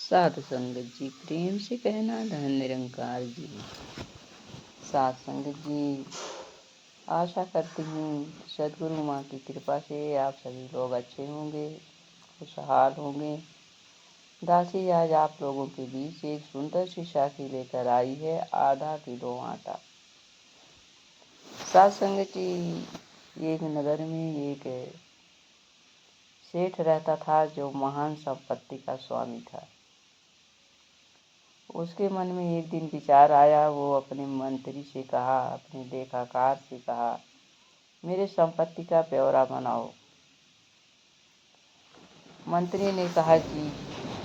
साधु संगत जी प्रेम से कहना धन निरंकार जी। साध संगत जी, आशा करती हूँ सदगुरु माँ की कृपा से आप सभी लोग अच्छे होंगे, खुशहाल होंगे। दासी आज आप लोगों के बीच एक सुंदर सी साखी लेकर आई है, आधा किलो आटा। साध संगत जी, एक नगर में एक सेठ रहता था जो महान संपत्ति का स्वामी था। उसके मन में एक दिन विचार आया। वो अपने मंत्री से कहा, अपने लेखाकार से कहा, मेरे संपत्ति का ब्यौरा बनाओ। मंत्री ने कहा जी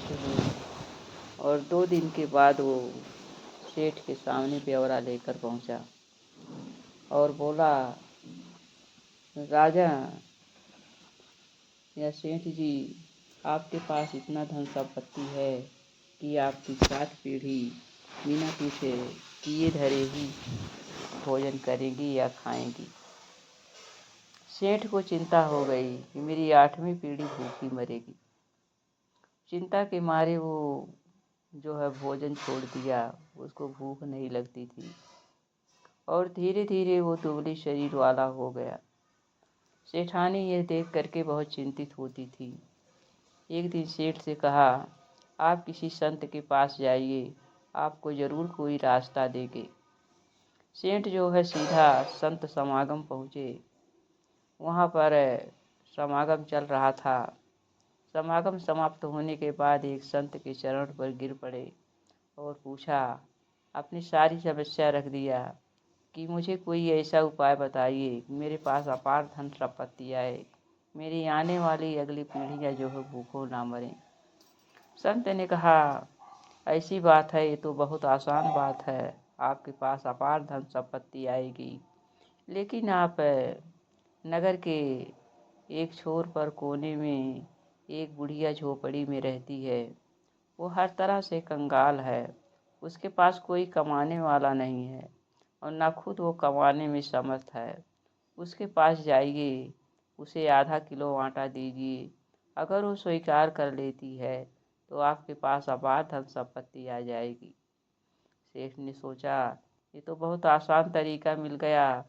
जरूर। और 2 दिन के बाद वो सेठ के सामने ब्यौरा लेकर पहुंचा और बोला, राजा या सेठ जी, आपके पास इतना धन संपत्ति है कि आपकी 7 पीढ़ी बिना पूछे किए धरे ही भोजन करेगी या खाएंगी। सेठ को चिंता हो गई कि मेरी 8वीं पीढ़ी भूखी मरेगी। चिंता के मारे वो जो है भोजन छोड़ दिया, उसको भूख नहीं लगती थी और धीरे धीरे वो दुबले शरीर वाला हो गया। सेठानी यह देख करके बहुत चिंतित होती थी। एक दिन सेठ से कहा, आप किसी संत के पास जाइए, आपको जरूर कोई रास्ता देंगे। सेठ जो है सीधा संत समागम पहुँचे। वहाँ पर समागम चल रहा था। समागम समाप्त होने के बाद एक संत के चरण पर गिर पड़े और पूछा, अपनी सारी समस्या रख दिया कि मुझे कोई ऐसा उपाय बताइए कि मेरे पास अपार धन संपत्ति आए, मेरी आने वाली अगली पीढ़ियाँ जो है भूखों ना मरें। संत ने कहा, ऐसी बात है, ये तो बहुत आसान बात है। आपके पास अपार धन संपत्ति आएगी, लेकिन आप नगर के एक छोर पर कोने में एक बुढ़िया झोपड़ी में रहती है। वो हर तरह से कंगाल है। उसके पास कोई कमाने वाला नहीं है और न खुद वो कमाने में समर्थ है। उसके पास जाइए, उसे आधा किलो आटा दीजिए। अगर वो स्वीकार कर लेती है तो आपके पास अपार धन संपत्ति आ जाएगी। सेठ ने सोचा, ये तो बहुत आसान तरीका मिल गया।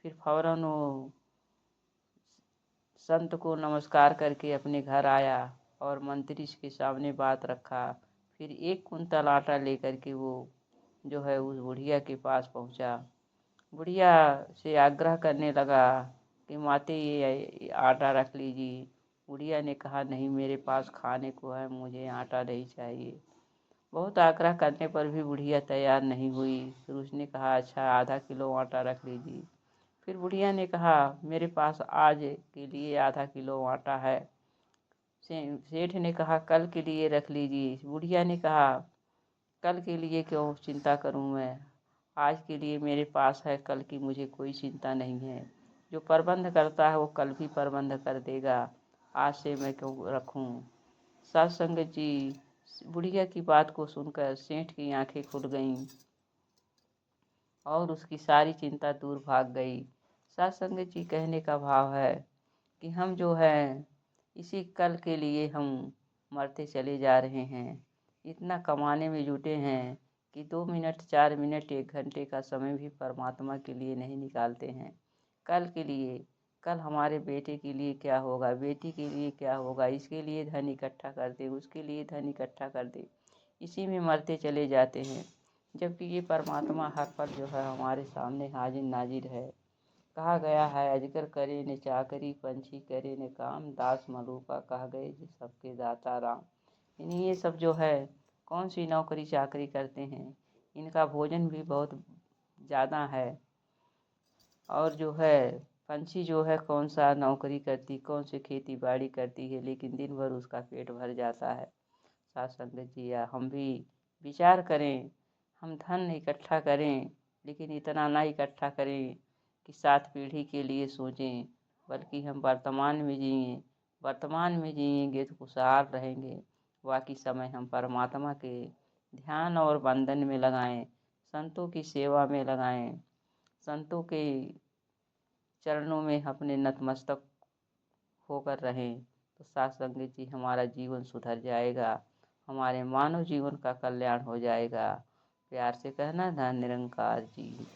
फिर फौरन वो संत को नमस्कार करके अपने घर आया और मंत्री के सामने बात रखा। फिर 1 कुंतल आटा लेकर के वो जो है उस बुढ़िया के पास पहुंचा। बुढ़िया से आग्रह करने लगा कि माते ये आटा रख लीजिए। बुढ़िया ने कहा, नहीं, मेरे पास खाने को है, मुझे आटा नहीं चाहिए। बहुत आग्रह करने पर भी बुढ़िया तैयार नहीं हुई। फिर उसने कहा, अच्छा, आधा किलो आटा रख लीजिए। फिर बुढ़िया ने कहा, मेरे पास आज के लिए आधा किलो आटा है। सेठ ने कहा, कल के लिए रख लीजिए। बुढ़िया ने कहा, कल के लिए क्यों चिंता करूं मैं, आज के लिए मेरे पास है, कल की मुझे कोई चिंता नहीं है। जो प्रबंध करता है वो कल भी प्रबंध कर देगा, आज से मैं क्यों रखूं। साध संगत जी, बुढ़िया की बात को सुनकर सेठ की आंखें खुल गईं और उसकी सारी चिंता दूर भाग गई। साध संगत जी, कहने का भाव है कि हम जो है इसी कल के लिए हम मरते चले जा रहे हैं। इतना कमाने में जुटे हैं कि 2 मिनट, 4 मिनट, 1 घंटे का समय भी परमात्मा के लिए नहीं निकालते हैं। कल के लिए, कल हमारे बेटे के लिए क्या होगा, बेटी के लिए क्या होगा, इसके लिए धन इकट्ठा कर दे, उसके लिए धन इकट्ठा कर दे, इसी में मरते चले जाते हैं। जबकि ये परमात्मा हर पल जो है हमारे सामने हाजिर नाजिर है। कहा गया है, अजगर करे न चाकरी, पंछी करे न काम, दास मलूका कह गए जो सबके दाता राम। यानी ये सब जो है कौन सी नौकरी चाकरी करते हैं, इनका भोजन भी बहुत ज़्यादा है। और जो है पंछी जो है कौन सा नौकरी करती, कौन सी खेती बाड़ी करती है, लेकिन दिन भर उसका पेट भर जाता है। साथ संगत जी, या हम भी विचार करें, हम धन इकट्ठा करें, लेकिन इतना ना इकट्ठा करें कि 7 पीढ़ी के लिए सोचें, बल्कि हम वर्तमान में जिएं। वर्तमान में जिएंगे तो खुशहाल रहेंगे। बाकी समय हम परमात्मा के ध्यान और वंदन में लगाएं, संतों की सेवा में लगाएं, संतों के चरणों में अपने नतमस्तक होकर रहें। तो साथ संगत जी, हमारा जीवन सुधर जाएगा हमारे मानव जीवन का कल्याण हो जाएगा। प्यार से कहना, धन निरंकार जी।